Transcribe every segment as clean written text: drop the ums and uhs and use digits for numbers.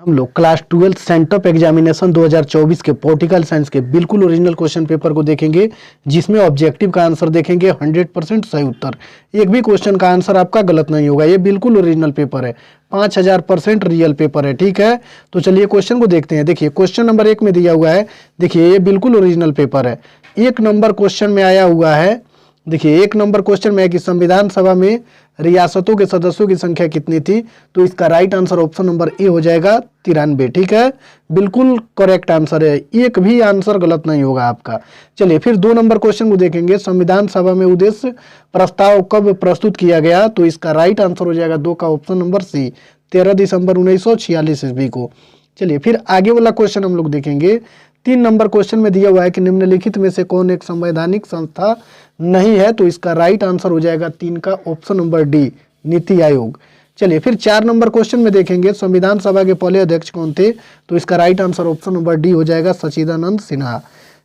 हम लोग class 12 sent up examination 2024 के पॉलिटिकल साइंस के बिल्कुल ओरिजिनल क्वेश्चन पेपर को देखेंगे, जिसमें ऑब्जेक्टिव का आंसर देखेंगे 100% सही उत्तर। एक भी क्वेश्चन का आंसर आपका गलत नहीं होगा। ये बिल्कुल ओरिजिनल पेपर है, 5000% रियल पेपर है। ठीक है, तो चलिए क्वेश्चन को देखते हैं। देखिए क्वेश्चन नंबर 1 में दिया हुआ है, देखिए ये बिल्कुल ओरिजिनल पेपर है। 1 नंबर क्वेश्चन में आया हुआ है, देखिए 1 नंबर क्वेश्चन में है कि संविधान सभा में रियासतों के सदस्यों की संख्या कितनी थी, तो इसका right answer option number A हो जाएगा 93। ठीक है, बिल्कुल करेक्ट आंसर है, एक भी आंसर गलत नहीं होगा आपका। चलिए फिर 2 नंबर क्वेश्चन को देखेंगे, संविधान सभा में उद्देश्य प्रस्ताव कब प्रस्तुत किया गया, तो इसका राइट आंसर हो जाएगा 2 का ऑप्शन नंबर सी, 13 दिसंबर 1946 ईस्वी को। चलिए फिर आगे वाला क्वेश्चन हम लोग देखेंगे। 3 नंबर क्वेश्चन में दिया हुआ है कि निम्नलिखित में से कौन एक संवैधानिक संस्था नहीं है, तो इसका राइट आंसर हो जाएगा 3 का option number D, NITI Aayog. चलिए फिर 4 नंबर क्वेश्चन में देखेंगे, संविधान सभा के पहले अध्यक्ष कौन थे, तो इसका right answer option number D हो जाएगा सच्चिदानंद सिन्हा।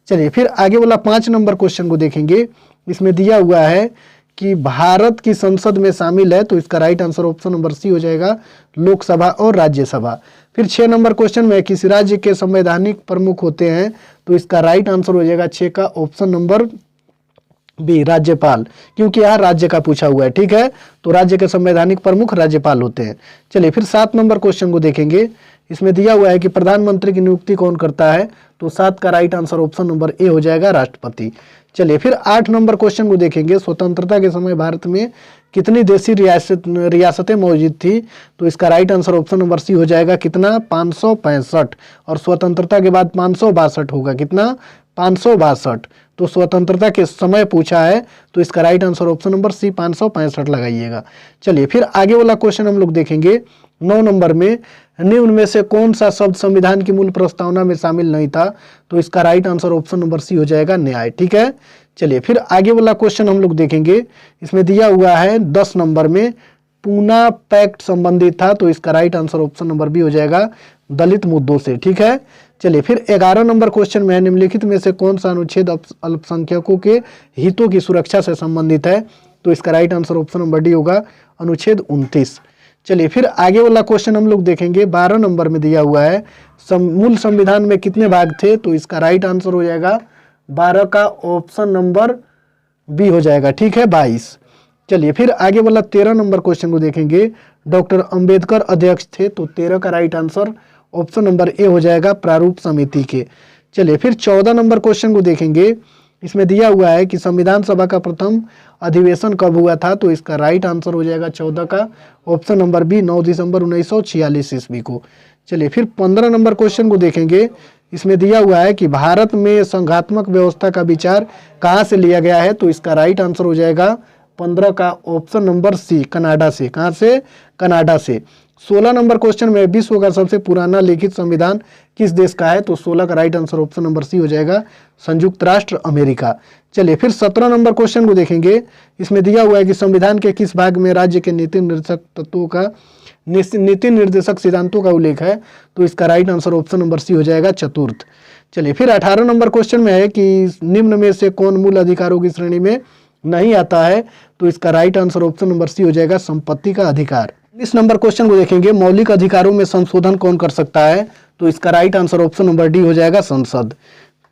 चलिए फिर आगे वाला 5 नंबर क्वेश्चन को देखेंगे। इसमें दिया हुआ है कि भारत की संसद में शामिल है, तो इसका right answer option number C हो जाएगा लोकसभा और राज्यसभा। फिर 6 नंबर क्वेश्चन में किसी राज्य के संवैधानिक प्रमुख होते हैं, तो इसका राइट आंसर हो जाएगा 6 का ऑप्शन नंबर बी, राज्यपाल, क्योंकि यहाँ राज्य का पूछा हुआ है। ठीक है, तो राज्य के संवैधानिक प्रमुख राज्यपाल होते हैं। चलिए फिर 7 नंबर क्वेश्चन को देखेंगे। इसमें दिया हुआ है कि प्रधानमंत्री की नियुक्ति कौन करता है, तो 7 का right answer option number A हो जाएगा राष्ट्रपति। चलिए फिर 8 नंबर क्वेश्चन को देखेंगे, स्वतंत्रता के समय भारत में कितनी देशी रियासतें मौजूद थी, तो इसका right answer option number C हो जाएगा कितना, 565, और स्वतंत्रता के बाद 562 होगा, कितना, 562। तो स्वतंत्रता के समय पूछा है, तो इसका right answer option number C 565 लगाइएगा। चलिए फिर आगे वाला क्वेश्चन हम लोग देखेंगे। 9 नंबर में निम्न में से कौन सा शब्द संविधान की मूल प्रस्तावना में शामिल नहीं था, तो इसका right answer option number C हो जाएगा न्याय। ठीक है, चलिए फिर आगे वाला क्वेश्चन हम लोग देखेंगे। इसमें दिया हुआ है 10 नंबर में पूना पैक्ट संबंधित था, तो इसका right answer option number B हो जाएगा दलित मुद्दों से। ठीक है, चलिए फिर 11 नंबर क्वेश्चन में निम्नलिखित में से कौन सा अनुच्छेद अल्पसंख्यकों के हितों की सुरक्षा से संबंधित है, तो इसका right answer option number D होगा अनुच्छेद 29। चलिए फिर आगे वाला क्वेश्चन हम लोग देखेंगे। 12 नंबर में दिया हुआ है मूल संविधान में कितने भाग थे, तो इसका राइट आंसर हो जाएगा 12 का ऑप्शन नंबर बी हो जाएगा। ठीक है, 22। चलिए फिर आगे वाला 13 नंबर क्वेश्चन को देखेंगे। डॉक्टर अंबेडकर अध्यक्ष थे, तो 13 का right answer option number A हो जाएगा प्रारूप समिति के। चलिए फिर 14 नंबर क्वेश्चन को देखेंगे। इसमें दिया हुआ है कि संविधान सभा का प्रथम अधिवेशन कब हुआ था, तो इसका राइट आंसर हो जाएगा 14 का ऑप्शन नंबर बी, 9 दिसंबर 1946 ईस्वी को। चलिए फिर 15 नंबर क्वेश्चन को देखेंगे। इसमें दिया हुआ है कि भारत में संघात्मक व्यवस्था का विचार कहाँ से लिया गया है, तो इसका राइट आंसर हो जाएगा 15 का ऑप्शन नंबर सी, कनाडा से। कहाँ से, कनाडा से। 16 नंबर क्वेश्चन में विश्व का सबसे पुराना लिखित संविधान किस देश का है, तो 16 का right answer option number C हो जाएगा संयुक्त राष्ट्र अमेरिका। चलिए फिर 17 नंबर क्वेश्चन को देखेंगे। इसमें दिया हुआ है कि संविधान के किस भाग में राज्य के नीति निर्देशक तत्वों का नीति निर्देशक सिद्धांतों का उल्लेख है, तो इसका right answer option number C हो जाएगा चतुर्थ। चलिए फिर 18 नंबर क्वेश्चन में है कि निम्न में से कौन मूल अधिकारों की श्रेणी में नहीं आता है, तो इसका right answer option number C हो जाएगा संपत्ति का अधिकार। इस नंबर क्वेश्चन को देखेंगे, मौलिक अधिकारों में संशोधन कौन कर सकता है, तो इसका right answer option number D हो जाएगा संसद।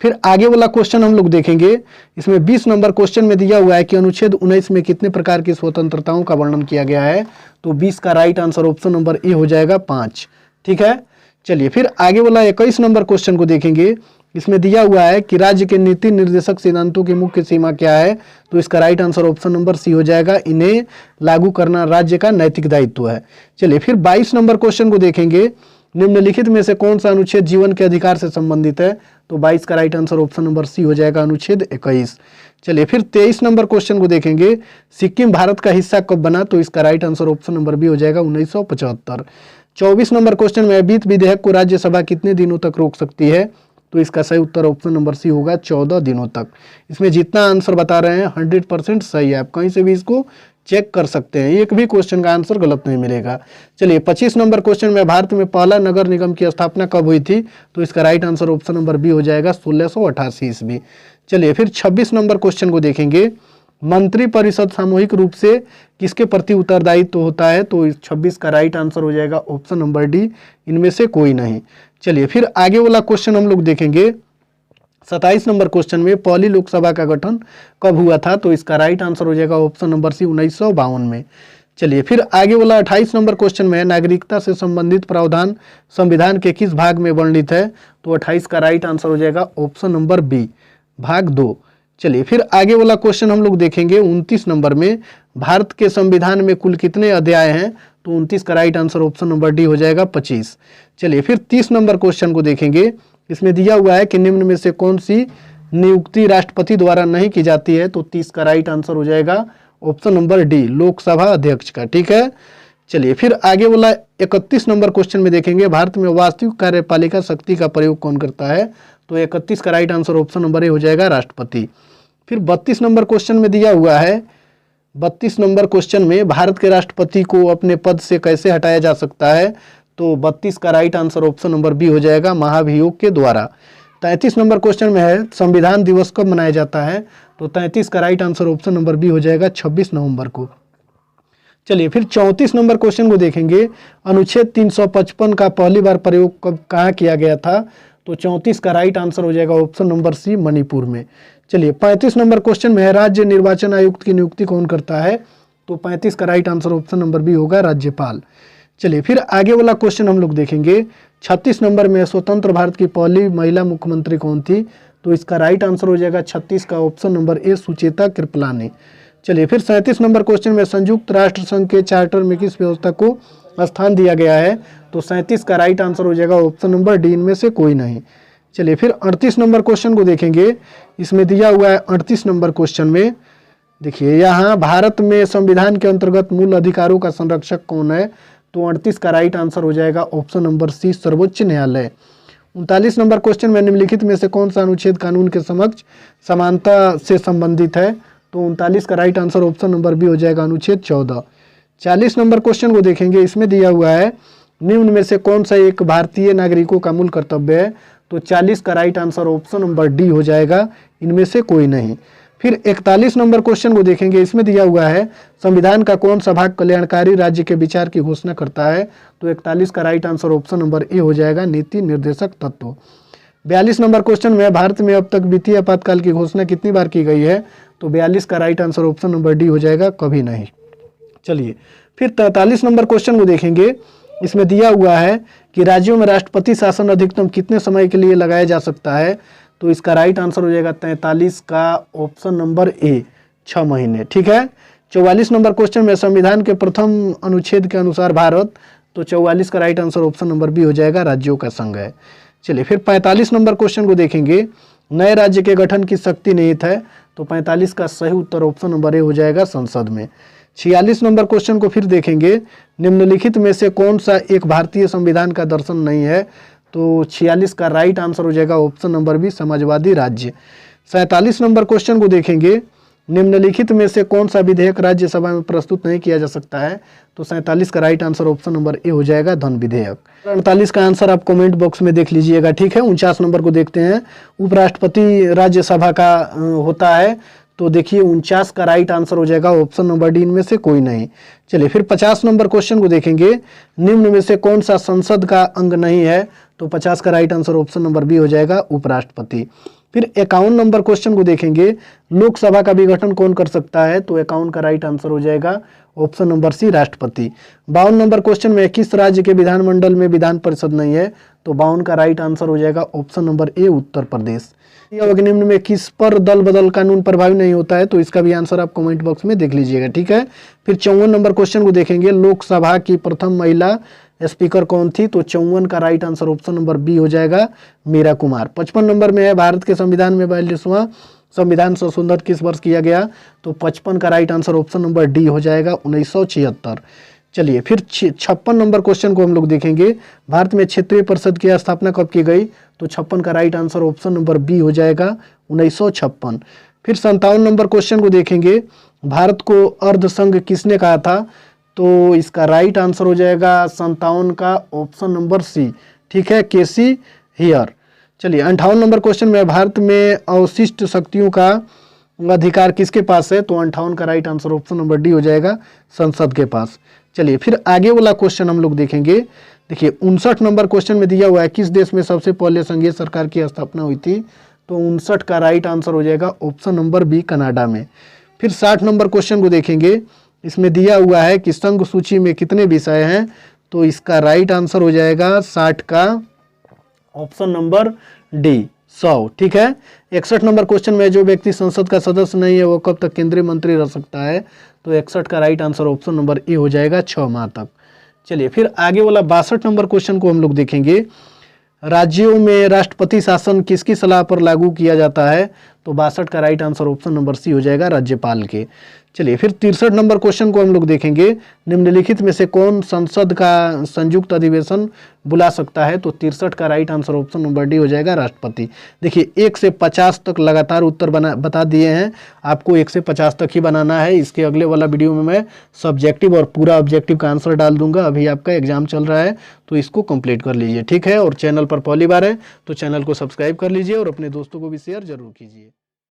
फिर आगे वाला क्वेश्चन हम लोग देखेंगे। इसमें 20 नंबर क्वेश्चन में दिया हुआ है कि अनुच्छेद 19 में कितने प्रकार की स्वतंत्रताओं का वर्णन किया गया है, तो 20 का right answer option number A हो जाएगा 5। ठीक है, चलिए फिर आगे वाला 21 नंबर क्वेश्चन को देखेंगे। इसमें दिया हुआ है कि राज्य के नीति निर्देशक सिद्धांतों की मुख्य सीमा क्या है, तो इसका right answer option number C हो जाएगा इन्हें लागू करना राज्य का नैतिक दायित्व है। चलिए फिर 22 नंबर क्वेश्चन को देखेंगे। निम्नलिखित में से कौन सा अनुच्छेद जीवन के अधिकार से संबंधित है, तो 22 का right answer option number C हो जाएगा अनुच्छेद 21। चलिए फिर 23 नंबर क्वेश्चन को देखेंगे। सिक्किम भारत का हिस्सा कब बना, तो इसका right answer option number B हो जाएगा 1975। 24 नंबर क्वेश्चन में वित्त विधेयक को राज्यसभा कितने दिनों तक रोक सकती है, तो इसका सही उत्तर ऑप्शन नंबर सी होगा 14 दिनों तक। इसमें जितना आंसर बता रहे हैं 100% सही है, आप कहीं से भी इसको चेक कर सकते हैं, एक भी क्वेश्चन का आंसर गलत नहीं मिलेगा। चलिए 25 नंबर क्वेश्चन में भारत में पहला नगर निगम की स्थापना कब हुई थी, तो इसका right answer option number B हो जाएगा 1688 ईस्वी। चलिए फिर 26 नंबर क्वेश्चन को देखेंगे। मंत्रिपरिषद सामूहिक रूप से किसके प्रति उत्तरदायित्व होता है? तो इस 26 का राइट आंसर हो जाएगा ऑप्शन नंबर डी, इनमें से कोई नहीं। चलिए फिर आगे वाला क्वेश्चन हम लोग देखेंगे। 27 नंबर क्वेश्चन में पहली लोकसभा का गठन कब हुआ था? तो इसका राइट आंसर हो जाएगा ऑप्शन नंबर सी, 1952 में। चलिए फिर आगे वाला 28 नंबर क्वेश्चन में नागरिकता से संबंधित प्रावधान संविधान के किस भाग में वर्णित है? तो 28 का राइट आंसर हो जाएगा ऑप्शन नंबर बी, भाग 2। चलिए फिर आगे वाला क्वेश्चन हम लोग देखेंगे 29 नंबर में, भारत के संविधान में कुल कितने अध्याय हैं? तो 29 का right answer option number D हो जाएगा 25। चलिए फिर 30 नंबर क्वेश्चन को देखेंगे। इसमें दिया हुआ है कि निम्न में से कौन सी नियुक्ति राष्ट्रपति द्वारा नहीं की जाती है? तो 30 का राइट आंसर हो जाएगा ऑप्शन नंबर डी, लोकसभा अध्यक्ष का। ठीक है, चलिए फिर आगे वाला 31 नंबर क्वेश्चन में देखेंगे, भारत में वास्तविक कार्यपालिका शक्ति का प्रयोग कौन करता है? तो 31 का right answer option number A हो जाएगा, राष्ट्रपति। फिर 32 नंबर क्वेश्चन में दिया हुआ है, 32 नंबर क्वेश्चन में भारत के राष्ट्रपति को अपने पद से कैसे हटाया जा सकता है? तो 32 का right answer option number B हो जाएगा, महाभियोग के द्वारा। 33 नंबर क्वेश्चन में है संविधान दिवस कब मनाया जाता है? तो 33 का right answer option number B हो जाएगा, 26 नवंबर को। चलिए फिर 34 नंबर क्वेश्चन को देखेंगे, अनुच्छेद 355 का पहली बार प्रयोग कब कहाँ किया गया था? तो 34 का राइट आंसर हो जाएगा ऑप्शन नंबर सी, मणिपुर में। चलिए 35 नंबर क्वेश्चन में है राज्य निर्वाचन आयुक्त की नियुक्ति कौन करता है? तो 35 का right answer option number B होगा, राज्यपाल। चलिए फिर आगे वाला क्वेश्चन हम लोग देखेंगे। 36 नंबर में स्वतंत्र भारत की पहली महिला मुख्यमंत्री कौन थी? तो इसका राइट आंसर हो जाएगा 36 का option number A, Sucheta Kripalani. चलिए फिर 37 नंबर क्वेश्चन में संयुक्त राष्ट्र संघ के चार्टर में किस व्यवस्था को स्थान दिया गया है? तो 37 का राइट आंसर हो जाएगा ऑप्शन नंबर डी, इनमें से कोई नहीं। चलिए फिर 38 नंबर क्वेश्चन को देखेंगे। इसमें दिया हुआ है 38 नंबर क्वेश्चन में, देखिए यहाँ भारत में संविधान के अंतर्गत मूल अधिकारों का संरक्षक कौन है? तो 38 का राइट आंसर हो जाएगा ऑप्शन नंबर सी, सर्वोच्च न्यायालय। 39 नंबर क्वेश्चन में निम्नलिखित में से कौन सा अनुच्छेद कानून के समक्ष समानता से संबंधित है? तो 39 का right answer option number B हो जाएगा, अनुच्छेद 14। 40 नंबर क्वेश्चन को देखेंगे। इसमें दिया हुआ है निम्न में से कौन सा एक भारतीय नागरिकों का मूल कर्तव्य है? तो 40 का right answer option number D हो जाएगा, इनमें से कोई नहीं। फिर 41 नंबर क्वेश्चन को देखेंगे। इसमें दिया हुआ है संविधान का कौन सा भाग कल्याणकारी राज्य के विचार की घोषणा करता है? तो 41 का right answer option number A हो जाएगा, नीति निर्देशक तत्व। 42 नंबर क्वेश्चन में भारत में अब तक वित्तीय आपातकाल की घोषणा कितनी बार की गई है? तो 42 का right answer option number D हो जाएगा, कभी नहीं। चलिए फिर 43 नंबर क्वेश्चन को देखेंगे। इसमें दिया हुआ है कि राज्यों में राष्ट्रपति शासन अधिकतम कितने समय के लिए लगाया जा सकता है? तो इसका राइट आंसर हो जाएगा 43 का ऑप्शन नंबर ए, 6 महीने। ठीक है, 44 नंबर क्वेश्चन में संविधान के प्रथम अनुच्छेद के अनुसार भारत, तो 44 का right answer option number B हो जाएगा, राज्यों का संघ है। चलिए फिर 45 नंबर क्वेश्चन को देखेंगे। नए राज्य के गठन की शक्ति निहित है? तो 45 का सही उत्तर ऑप्शन नंबर ए हो जाएगा, संसद में। 46 नंबर क्वेश्चन को फिर देखेंगे। निम्नलिखित में से कौन सा एक भारतीय संविधान का दर्शन नहीं है? तो 46 का राइट आंसर हो जाएगा ऑप्शन नंबर बी, समाजवादी राज्य। 47 नंबर क्वेश्चन को देखेंगे। निम्नलिखित में से कौन सा विधेयक राज्यसभा में प्रस्तुत नहीं किया जा सकता है? तो 47 का right answer option number A हो जाएगा, धन विधेयक। 48 का आंसर आप कमेंट बॉक्स में देख लीजिएगा। ठीक है, 49 नंबर को देखते हैं। उपराष्ट्रपति राज्यसभा का होता है? तो देखिए 49 का राइट आंसर हो जाएगा ऑप्शन नंबर डी, इनमें से कोई नहीं। चलिए फिर 50 नंबर क्वेश्चन को देखेंगे। निम्न में से कौन सा संसद का अंग नहीं है? तो 50 का right answer option number B हो जाएगा, उपराष्ट्रपति। फिर 51 नंबर क्वेश्चन को देखेंगे। लोकसभा का विघटन कौन कर सकता है? तो 51 का राइट आंसर हो जाएगा ऑप्शन नंबर सी, राष्ट्रपति। 52 नंबर क्वेश्चन में किस राज्य के विधानमंडल में विधान परिषद नहीं है? तो 52 का राइट आंसर हो जाएगा option number A, Uttar Pradesh. निम्न में किस पर दल बदल कानून प्रभावी नहीं होता है? तो इसका भी आंसर आप कमेंट बॉक्स में देख लीजिएगा। ठीक है, फिर 54 नंबर क्वेश्चन को देखेंगे। लोकसभा की प्रथम महिला स्पीकर कौन थी? तो 54 का right answer option number B हो जाएगा, मीरा कुमार। 55 नंबर में है भारत के संविधान में 42वां संविधान संशोधन किस वर्ष किया गया? तो 55 का right answer option number D हो जाएगा, 1976। चलिए फिर 56 नंबर क्वेश्चन को हम लोग देखेंगे। भारत में क्षेत्रीय परिषद की स्थापना कब की गई? तो 56 का right answer option number B हो जाएगा, 1956। फिर 57 नंबर क्वेश्चन को देखेंगे। भारत को अर्ध संघ किसने कहा था? तो इसका राइट आंसर हो जाएगा 57 का ऑप्शन नंबर सी। ठीक है, केसी हियर। चलिए 58 नंबर क्वेश्चन में भारत में अवशिष्ट शक्तियों का अधिकार किसके पास है, तो 58 का right answer option number D हो जाएगा, संसद के पास। चलिए फिर आगे वाला क्वेश्चन हम लोग देखेंगे। देखिए 59 नंबर क्वेश्चन में दिया हुआ है, किस देश में सबसे पहले संघीय सरकार की स्थापना हुई थी, तो 59 का राइट आंसर हो जाएगा ऑप्शन नंबर बी, कनाडा में। फिर 60 नंबर क्वेश्चन को देखेंगे, इसमें दिया हुआ है कि संघ सूची में कितने विषय हैं, तो इसका राइट आंसर हो जाएगा 60 का ऑप्शन नंबर डी, 100। ठीक है। 61 नंबर क्वेश्चन में, जो व्यक्ति संसद का सदस्य नहीं है वो कब तक केंद्रीय मंत्री रह सकता है, तो 61 का right answer option number A हो जाएगा, 6 माह तक। चलिए फिर आगे वाला 62 नंबर क्वेश्चन को हम लोग देखेंगे। राज्यों में राष्ट्रपति शासन किसकी सलाह पर लागू किया जाता है, तो 62 का right answer option number C हो जाएगा, राज्यपाल के। चलिए फिर 63 नंबर क्वेश्चन को हम लोग देखेंगे। निम्नलिखित में से कौन संसद का संयुक्त अधिवेशन बुला सकता है, तो 63 का right answer option number D हो जाएगा, राष्ट्रपति। देखिए 1 से 50 तक लगातार उत्तर बता दिए हैं, आपको 1 से 50 तक ही बनाना है। इसके अगले वाला वीडियो में मैं सब्जेक्टिव और पूरा ऑब्जेक्टिव का आंसर डाल दूंगा। अभी आपका एग्जाम चल रहा है तो इसको कंप्लीट कर लीजिए, ठीक है। और चैनल पर पहली बार है तो चैनल को सब्सक्राइब कर लीजिए और अपने दोस्तों को भी शेयर जरूर कीजिए।